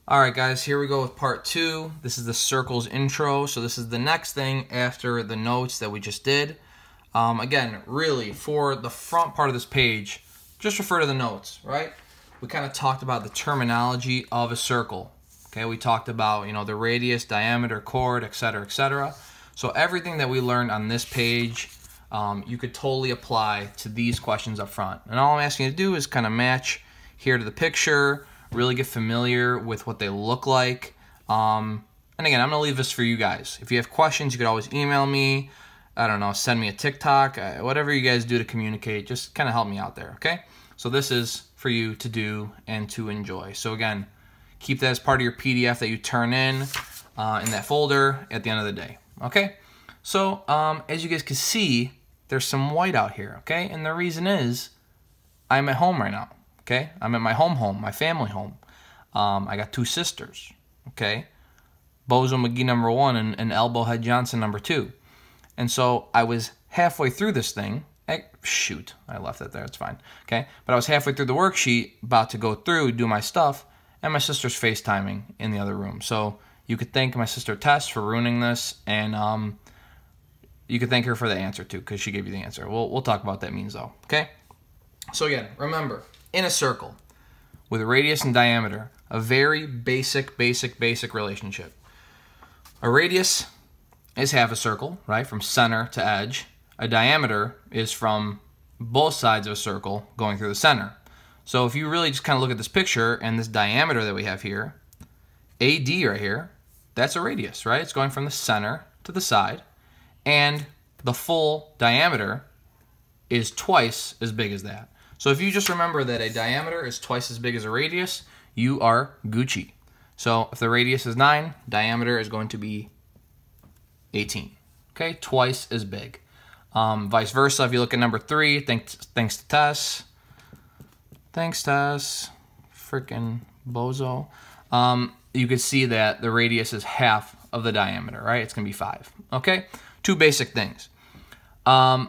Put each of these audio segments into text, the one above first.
Alright guys, here we go with part 2. This is the circles intro. So this is the next thing after the notes that we just did. Again, really, for the front part of this page, just refer to the notes, right? We kind of talked about the terminology of a circle. Okay, we talked about, the radius, diameter, chord, etc., etc. So everything that we learned on this page, you could totally apply to these questions up front. And all I'm asking you to do is kind of match here to the picture, really get familiar with what they look like. And again, I'm going to leave this for you guys. If you have questions, you could always email me. I don't know, send me a TikTok, whatever you guys do to communicate, just kind of help me out there, okay? So this is for you to do and to enjoy. So again, keep that as part of your PDF that you turn in that folder at the end of the day, okay? So as you guys can see, there's some white out here, okay? And the reason is I'm at home right now, okay? I'm at my home, my family home. I got 2 sisters, okay? Bozo McGee number 1 and Elbowhead Johnson number 2. And so I was halfway through this thing. Shoot, I left it there. It's fine. Okay, but I was halfway through the worksheet, about to go through, do my stuff, and my sister's FaceTiming in the other room. So you could thank my sister Tess for ruining this, and you could thank her for the answer too, because she gave you the answer. We'll talk about what that means though. Okay. So again, remember, in a circle with a radius and diameter, a very basic relationship. A radius is half a circle, right, from center to edge. A diameter is from both sides of a circle going through the center. So if you really just kind of look at this picture and this diameter that we have here, AD right here, that's a radius, right? It's going from the center to the side, and the full diameter is twice as big as that. So if you just remember that a diameter is twice as big as a radius, you are Gucci. So if the radius is 9, diameter is going to be 18. Okay, twice as big. Vice versa, if you look at number 3, thanks to Tess. Thanks, Tess. Freaking bozo. You could see that the radius is half of the diameter, right? It's going to be 5. Okay, 2 basic things. A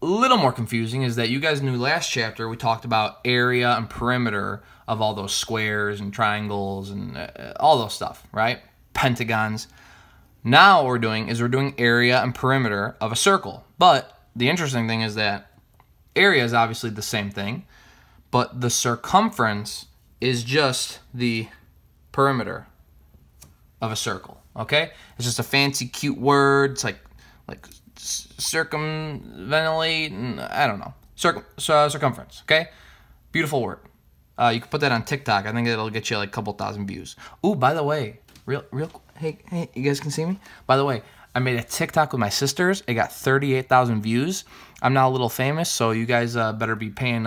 little more confusing is that you guys knew last chapter we talked about area and perimeter of all those squares and triangles and all those stuff, right? Pentagons. Now what we're doing is we're doing area and perimeter of a circle. But the interesting thing is that area is obviously the same thing, but the circumference is just the perimeter of a circle, okay? It's just a fancy, cute word. It's like circumventilate, I don't know. Circumference, okay? Beautiful word. You can put that on TikTok. I think it'll get you like a couple thousand views. Ooh, by the way, Hey, you guys can see me? By the way, I made a TikTok with my sisters. It got 38,000 views. I'm now a little famous, so you guys better be paying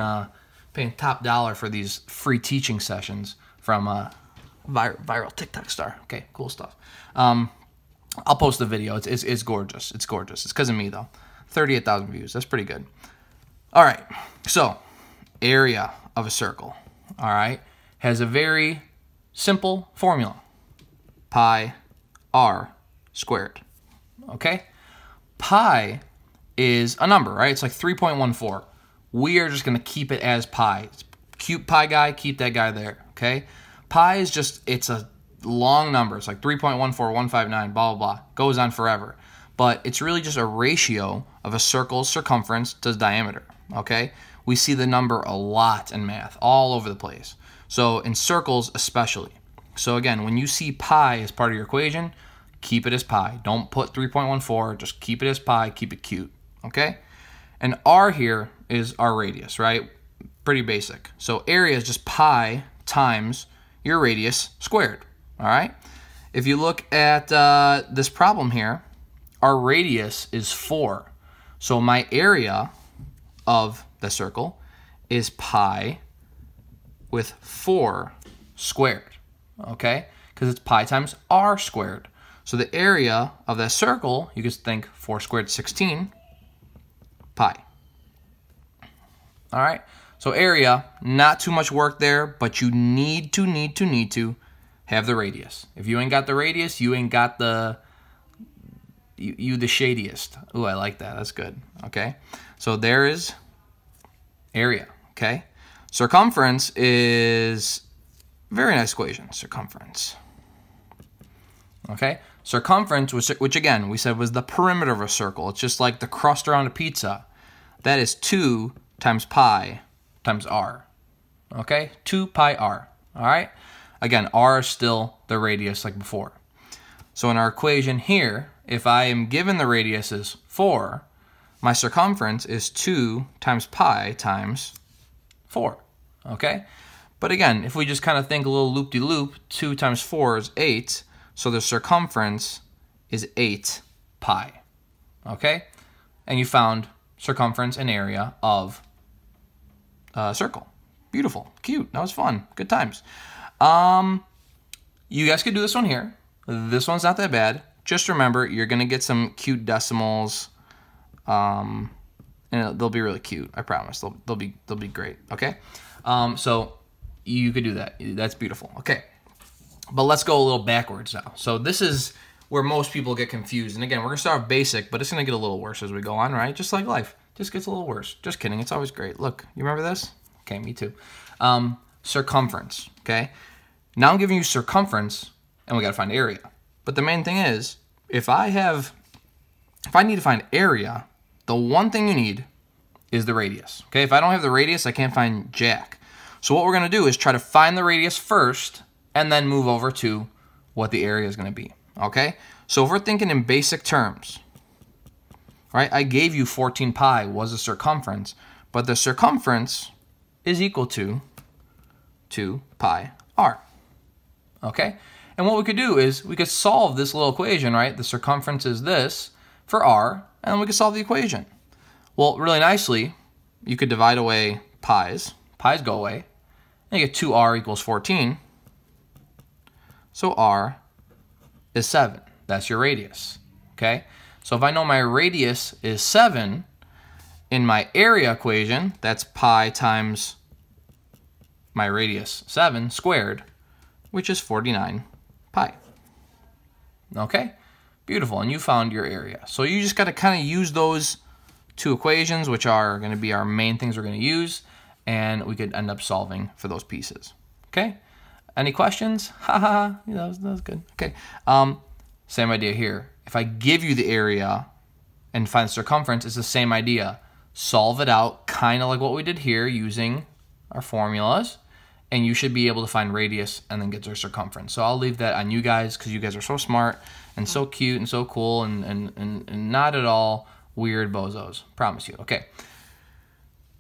top dollar for these free teaching sessions from viral TikTok star. Okay, cool stuff. I'll post the video. It's gorgeous. It's gorgeous. It's because of me, though. 38,000 views. That's pretty good. All right, so area of a circle, all right, has a very simple formula. Pi r squared, okay? Pi is a number, right? It's like 3.14. We are just going to keep it as pi. Cute pi guy, keep that guy there, okay? Pi is just, it's a long number. It's like 3.14159, blah, blah, blah. Goes on forever. But it's really just a ratio of a circle's circumference to its diameter, okay? We see the number a lot in math, all over the place. So in circles especially. So again, when you see pi as part of your equation, keep it as pi. Don't put 3.14, just keep it as pi, keep it cute, okay? And r here is our radius, right? Pretty basic. So area is just pi times your radius squared, all right? If you look at this problem here, our radius is 4. So my area of the circle is pi with 4 squared. Okay, because it's pi times r squared. So the area of that circle, you could think 4 squared 16 pi. All right, so area, not too much work there, but you need to have the radius. If you ain't got the radius, you ain't got the the shadiest. Ooh, I like that. That's good. Okay, so there is area. Okay, circumference is Very nice equation, circumference. Okay, circumference, which again, we said was the perimeter of a circle. It's just like the crust around a pizza. That is 2 times pi times r. Okay, 2 pi r. All right, again, r is still the radius like before. So in our equation here, if I am given the radius is 4, my circumference is 2 times pi times 4. Okay, but again, if we just kind of think a little loop-de-loop, 2 times 4 is 8. So the circumference is 8 pi, okay? And you found circumference and area of a circle. Beautiful, cute, that was fun, good times. You guys could do this one here. This one's not that bad. Just remember, you're gonna get some cute decimals, and they'll be really cute, I promise. They'll be great, okay? So you could do that, that's beautiful, okay. But let's go a little backwards now. So this is where most people get confused. And again, we're going to start basic, but it's going to get a little worse as we go on, right? Just like life. Just gets a little worse. Just kidding. It's always great. Look, you remember this? Okay, me too. Circumference, okay? Now I'm giving you circumference, and we got to find area. But the main thing is, if I need to find area, the one thing you need is the radius, okay? If I don't have the radius, I can't find jack. So what we're going to do is try to find the radius first, and then move over to what the area is going to be, okay? So if we're thinking in basic terms, right, I gave you 14 pi was the circumference, but the circumference is equal to 2 pi r, okay? And what we could do is we could solve this little equation, right? The circumference is this for r, and then we could solve the equation. Well, really nicely, you could divide away pi's. Pi's go away, and you get 2r equals 14. So r is 7. That's your radius, okay? So if I know my radius is 7, in my area equation, that's pi times my radius 7 squared, which is 49 pi. Okay? Beautiful, and you found your area. So you just got to kind of use those two equations, which are going to be our main things we're going to use, and we could end up solving for those pieces. Okay? Any questions? Haha, that was good. Okay. Same idea here. If I give you the area and find the circumference, it's the same idea. Solve it out, kind of like what we did here using our formulas, and you should be able to find radius and then get to circumference. So I'll leave that on you guys because you guys are so smart and so cute and so cool and not at all weird bozos. Promise you. Okay.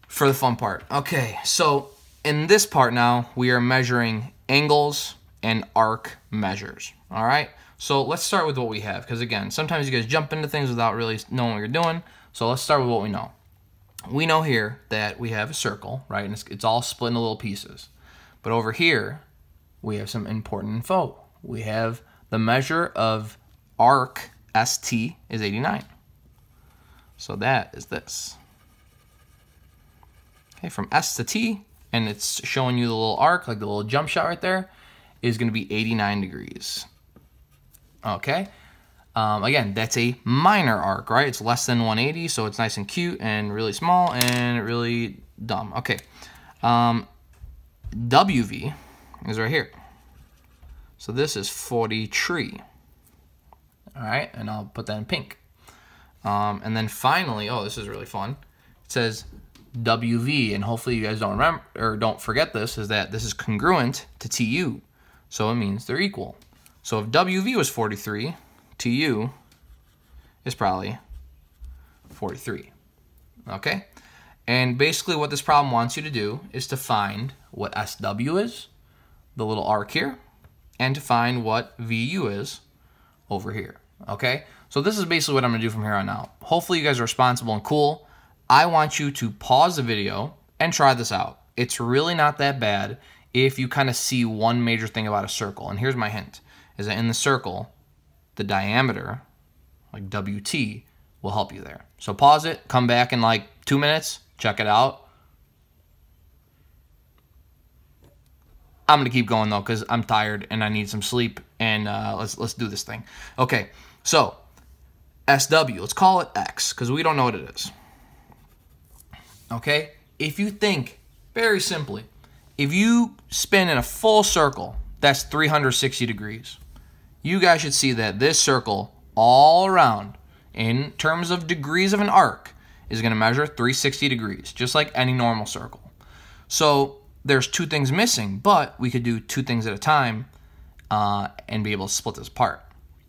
For the fun part. Okay, so in this part now, we are measuring angles and arc measures, all right? So let's start with what we have, because again, sometimes you guys jump into things without really knowing what you're doing, so let's start with what we know. We know here that we have a circle, right, and it's all split into little pieces. But over here, we have some important info. We have the measure of arc, ST, is 89. So that is this. Okay, from S to T, and it's showing you the little arc, like the little jump shot right there, is going to be 89 degrees. Okay? Again, that's a minor arc, right? It's less than 180, so it's nice and cute and really small and really dumb. Okay. WV is right here. So this is 43. All right, and I'll put that in pink. And then finally, oh, this is really fun. It says WV, and hopefully you guys don't remember or don't forget this, is that this is congruent to TU. So it means they're equal. So if WV was 43, TU is probably 43. Okay? And basically what this problem wants you to do is to find what SW is, the little arc here, and to find what VU is over here. Okay? So this is basically what I'm going to do from here on out. Hopefully you guys are responsible and cool. I want you to pause the video and try this out. It's really not that bad if you kind of see one major thing about a circle. And here's my hint, is that in the circle, the diameter, like WT, will help you there. So pause it, come back in like 2 minutes, check it out. I'm going to keep going though because I'm tired and I need some sleep, and let's do this thing. Okay, so SW, let's call it X because we don't know what it is. Okay, if you think, very simply, if you spin in a full circle, that's 360 degrees. You guys should see that this circle all around, in terms of degrees of an arc, is going to measure 360 degrees, just like any normal circle. So there's two things missing, but we could do two things at a time and be able to split this apart.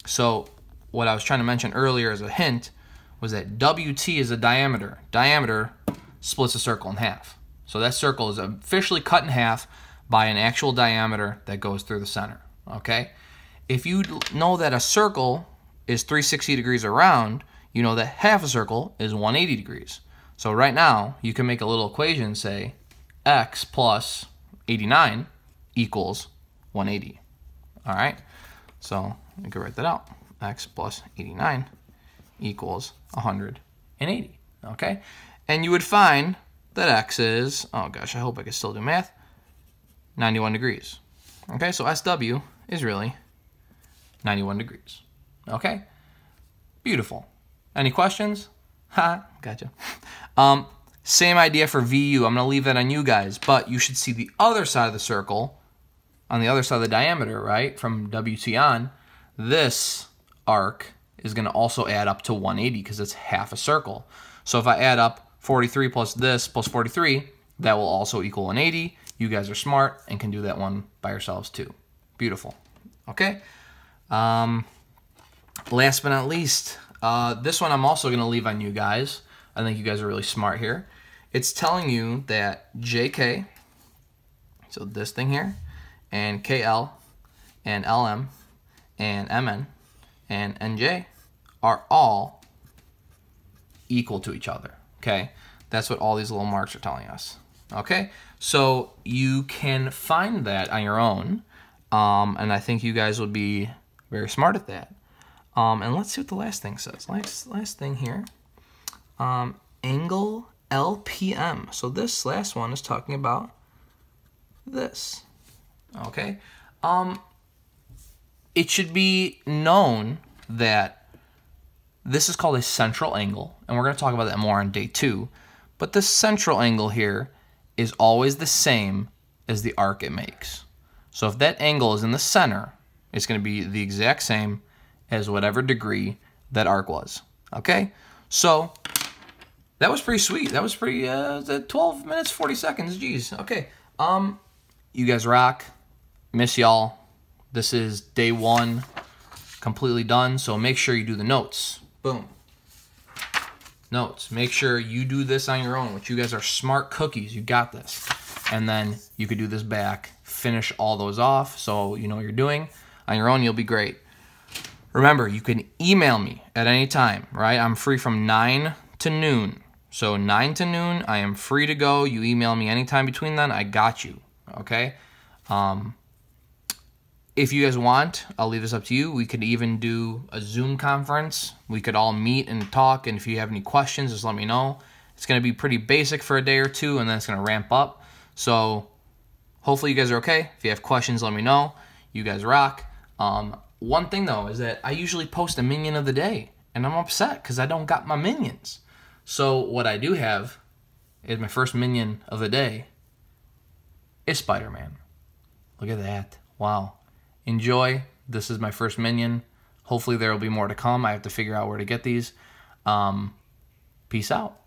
So what I was trying to mention earlier as a hint was that WT is a diameter. Diameter splits a circle in half. So that circle is officially cut in half by an actual diameter that goes through the center, okay? If you know that a circle is 360 degrees around, you know that half a circle is 180 degrees. So right now, you can make a little equation, say, x plus 89 equals 180. All right? So you can write that out. X plus 89 equals 180. Okay? And you would find that x is, oh gosh, I hope I can still do math, 91 degrees. Okay? So SW is really 91 degrees. Okay? Beautiful. Any questions? Ha, gotcha. Same idea for VU. I'm going to leave that on you guys, but you should see the other side of the circle, on the other side of the diameter, right, from WT on. This arc is going to also add up to 180 because it's half a circle. So if I add up 43 plus this plus 43, that will also equal 180. You guys are smart and can do that one by yourselves too. Beautiful. Okay? Last but not least, this one I'm also going to leave on you guys. I think you guys are really smart here. It's telling you that JK, so this thing here, and KL, and LM, and MN, and NJ are all equal to each other, okay? That's what all these little marks are telling us, okay? So you can find that on your own, and I think you guys would be very smart at that. And let's see what the last thing says. Last thing here, angle LPM. So this last one is talking about this, okay? It should be known that this is called a central angle, and we're going to talk about that more on day 2. But the central angle here is always the same as the arc it makes. So if that angle is in the center, it's going to be the exact same as whatever degree that arc was. Okay? So that was pretty sweet. That was pretty 12 minutes 40 seconds. Jeez. Okay. You guys rock. Miss y'all. This is day 1 completely done. So make sure you do the notes. Boom. Notes. Make sure you do this on your own, which you guys are smart cookies. You got this. And then you could do this back, finish all those off so you know what you're doing. On your own, you'll be great. Remember, you can email me at any time, right? I'm free from 9 to noon. So 9 to noon, I am free to go. You email me anytime between then, I got you, okay? If you guys want, I'll leave this up to you. We could even do a Zoom conference. We could all meet and talk, and if you have any questions, just let me know. It's going to be pretty basic for a day or two, and then it's going to ramp up. So hopefully you guys are okay. If you have questions, let me know. You guys rock. One thing, though, is that I usually post a minion of the day, and I'm upset because I don't got my minions. So what I do have is my first minion of the day is Spider-Man. Look at that. Wow. Enjoy. This is my first minion. Hopefully there will be more to come. I have to figure out where to get these. Peace out.